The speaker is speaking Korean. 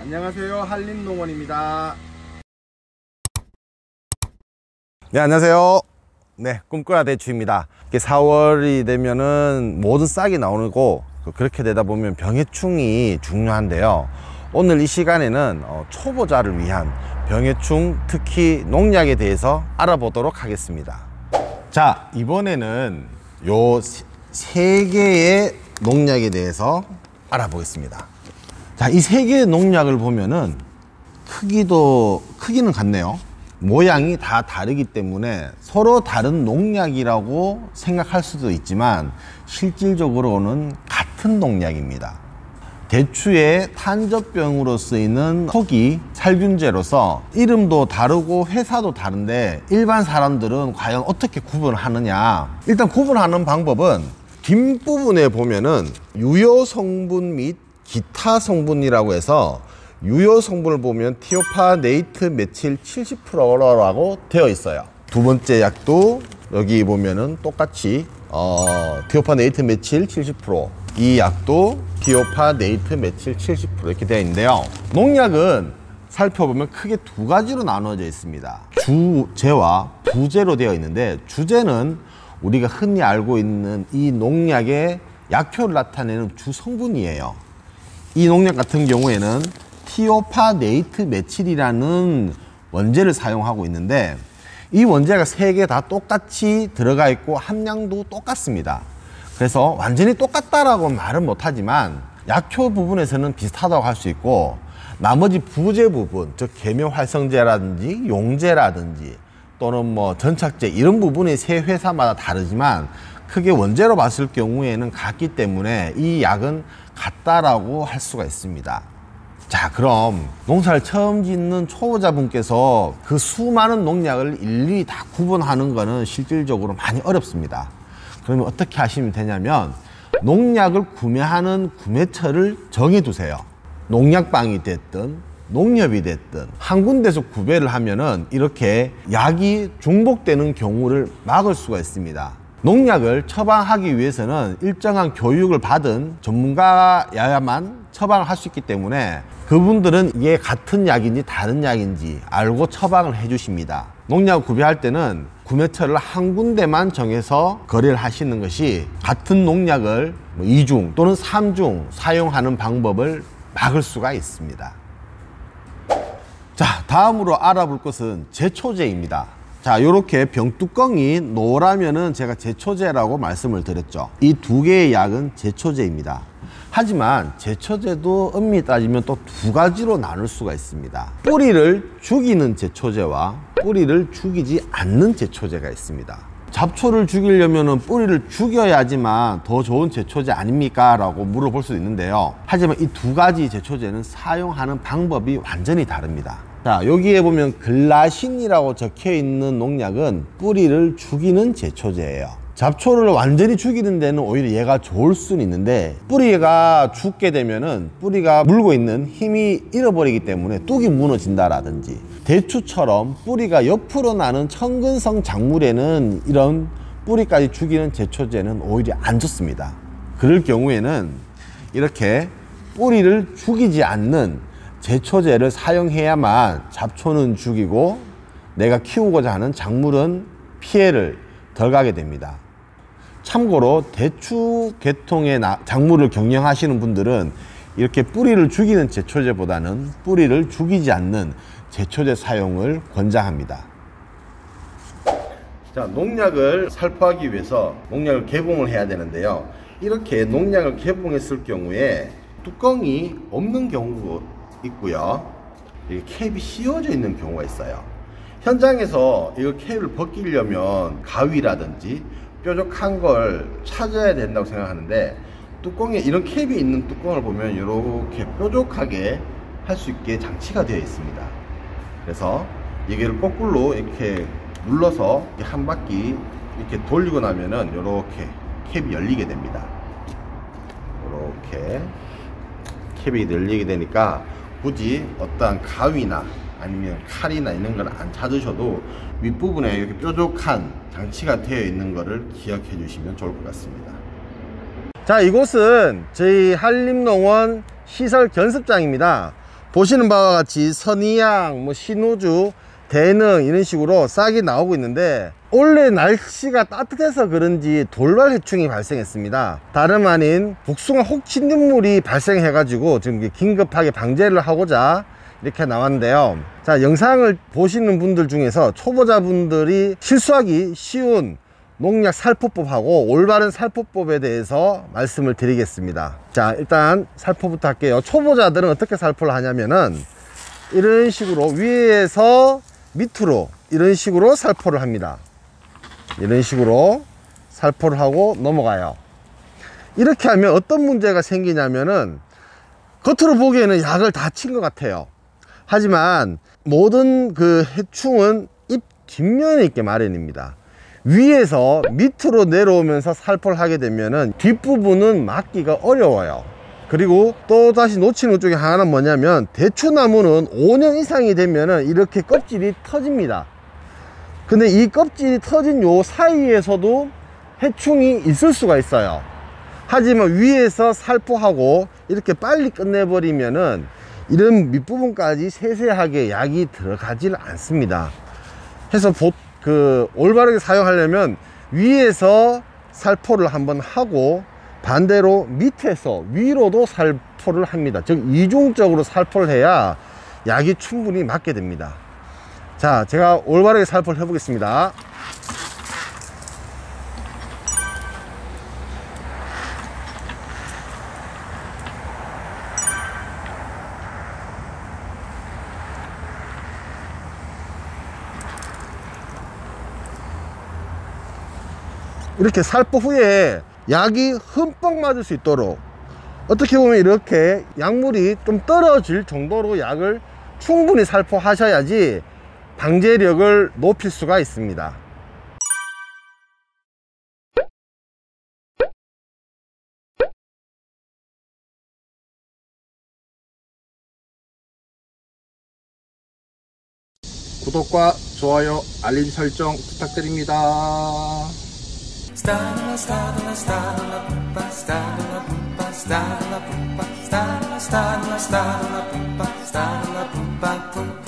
안녕하세요, 한림농원입니다. 네, 안녕하세요. 네, 꿈꾸라 대추입니다. 4월이 되면은 모든 싹이 나오고 그렇게 되다 보면 병해충이 중요한데요. 오늘 이 시간에는 초보자를 위한 병해충, 특히 농약에 대해서 알아보도록 하겠습니다. 자, 이번에는 요 세 개의 농약에 대해서 알아보겠습니다. 자, 이 세 개의 농약을 보면은 크기는 같네요. 모양이 다 다르기 때문에 서로 다른 농약이라고 생각할 수도 있지만 실질적으로는 같은 농약입니다. 대추의 탄저병으로 쓰이는 토기 살균제로서 이름도 다르고 회사도 다른데 일반 사람들은 과연 어떻게 구분하느냐. 일단 구분하는 방법은 뒷부분에 보면은 유효 성분 및 기타 성분이라고 해서 유효 성분을 보면 티오파네이트 메틸 70%라고 되어 있어요. 두 번째 약도 여기 보면은 똑같이 티오파네이트 메틸 70%, 이 약도 티오파네이트 메틸 70% 이렇게 되어 있는데요. 농약은 살펴보면 크게 두 가지로 나눠져 있습니다. 주제와 부제로 되어 있는데, 주제는 우리가 흔히 알고 있는 이 농약의 약효를 나타내는 주 성분이에요. 이 농약 같은 경우에는 티오파네이트 메틸이라는 원재를 사용하고 있는데, 이 원재가 세 개 다 똑같이 들어가 있고 함량도 똑같습니다. 그래서 완전히 똑같다라고 말은 못하지만 약효 부분에서는 비슷하다고 할 수 있고, 나머지 부재 부분, 즉 계묘활성제라든지 용제라든지 또는 뭐 전착제, 이런 부분이 세 회사마다 다르지만 크게 원재로 봤을 경우에는 같기 때문에 이 약은 같다라고 할 수가 있습니다. 자, 그럼 농사를 처음 짓는 초보자분께서 그 수많은 농약을 일일이 다 구분하는 거는 실질적으로 많이 어렵습니다. 그러면 어떻게 하시면 되냐면, 농약을 구매하는 구매처를 정해두세요. 농약방이 됐든 농협이 됐든 한 군데서 구매를 하면은 이렇게 약이 중복되는 경우를 막을 수가 있습니다. 농약을 처방하기 위해서는 일정한 교육을 받은 전문가야만 처방을 할 수 있기 때문에 그분들은 이게 같은 약인지 다른 약인지 알고 처방을 해 주십니다. 농약을 구매할 때는 구매처를 한 군데만 정해서 거래를 하시는 것이 같은 농약을 2중 또는 3중 사용하는 방법을 막을 수가 있습니다. 자, 다음으로 알아볼 것은 제초제입니다. 자, 요렇게 병뚜껑이 노라면은 제가 제초제라고 말씀을 드렸죠. 이 두 개의 약은 제초제입니다. 하지만 제초제도 엄밀히 따지면 또 두 가지로 나눌 수가 있습니다. 뿌리를 죽이는 제초제와 뿌리를 죽이지 않는 제초제가 있습니다. 잡초를 죽이려면 뿌리를 죽여야지만 더 좋은 제초제 아닙니까? 라고 물어볼 수 있는데요. 하지만 이 두 가지 제초제는 사용하는 방법이 완전히 다릅니다. 자, 여기에 보면 글라신이라고 적혀 있는 농약은 뿌리를 죽이는 제초제예요. 잡초를 완전히 죽이는 데는 오히려 얘가 좋을 수는 있는데, 뿌리가 죽게 되면은 뿌리가 물고 있는 힘이 잃어버리기 때문에 뚝이 무너진다라든지, 대추처럼 뿌리가 옆으로 나는 천근성 작물에는 이런 뿌리까지 죽이는 제초제는 오히려 안 좋습니다. 그럴 경우에는 이렇게 뿌리를 죽이지 않는 제초제를 사용해야만 잡초는 죽이고 내가 키우고자 하는 작물은 피해를 덜 가게 됩니다. 참고로 대추 계통의 작물을 경영하시는 분들은 이렇게 뿌리를 죽이는 제초제보다는 뿌리를 죽이지 않는 제초제 사용을 권장합니다. 자, 농약을 살포하기 위해서 농약을 개봉을 해야 되는데요. 이렇게 농약을 개봉했을 경우에 뚜껑이 없는 경우가 있고요, 캡이 씌워져 있는 경우가 있어요. 현장에서 이거 캡을 벗기려면 가위라든지 뾰족한 걸 찾아야 된다고 생각하는데, 뚜껑에 이런 캡이 있는 뚜껑을 보면 이렇게 뾰족하게 할 수 있게 장치가 되어 있습니다. 그래서 이걸 거꾸로 이렇게 눌러서 한 바퀴 이렇게 돌리고 나면은 이렇게 캡이 열리게 됩니다. 이렇게 캡이 열리게 되니까 굳이 어떠한 가위나 아니면 칼이나 이런 걸 안 찾으셔도 윗부분에 이렇게 뾰족한 장치가 되어 있는 것을 기억해 주시면 좋을 것 같습니다. 자, 이곳은 저희 한림농원 시설 견습장입니다. 보시는 바와 같이 선이양, 뭐 신우주, 대능 이런 식으로 싹이 나오고 있는데, 원래 날씨가 따뜻해서 그런지 돌발 해충이 발생했습니다. 다름 아닌 복숭아 혹침균물이 발생해 가지고 지금 긴급하게 방제를 하고자 이렇게 나왔는데요. 자, 영상을 보시는 분들 중에서 초보자분들이 실수하기 쉬운 농약 살포법하고 올바른 살포법에 대해서 말씀을 드리겠습니다. 자, 일단 살포부터 할게요. 초보자들은 어떻게 살포를 하냐면은 이런 식으로 위에서 밑으로 이런 식으로 살포를 합니다. 이런 식으로 살포를 하고 넘어가요. 이렇게 하면 어떤 문제가 생기냐면은 겉으로 보기에는 약을 다 친 것 같아요. 하지만 모든 그 해충은 잎 뒷면에 있게 마련입니다. 위에서 밑으로 내려오면서 살포를 하게 되면은 뒷부분은 막기가 어려워요. 그리고 또 다시 놓치는 것 중에 하나는 뭐냐면, 대추나무는 5년 이상이 되면은 이렇게 껍질이 터집니다. 근데 이 껍질이 터진 요 사이에서도 해충이 있을 수가 있어요. 하지만 위에서 살포하고 이렇게 빨리 끝내버리면은 이런 밑부분까지 세세하게 약이 들어가질 않습니다. 해서 올바르게 사용하려면 위에서 살포를 한번 하고 반대로 밑에서 위로도 살포를 합니다. 즉 이중적으로 살포를 해야 약이 충분히 맞게 됩니다. 자, 제가 올바르게 살포를 해 보겠습니다. 이렇게 살포 후에 약이 흠뻑 맞을 수 있도록, 어떻게 보면 이렇게 약물이 좀 떨어질 정도로 약을 충분히 살포하셔야지 방제력을 높일 수가 있습니다. 구독과 좋아요, 알림 설정 부탁드립니다. Sta la pumpa, sta la pumpa, sta la pumpa, sta la pumpa, pumpa.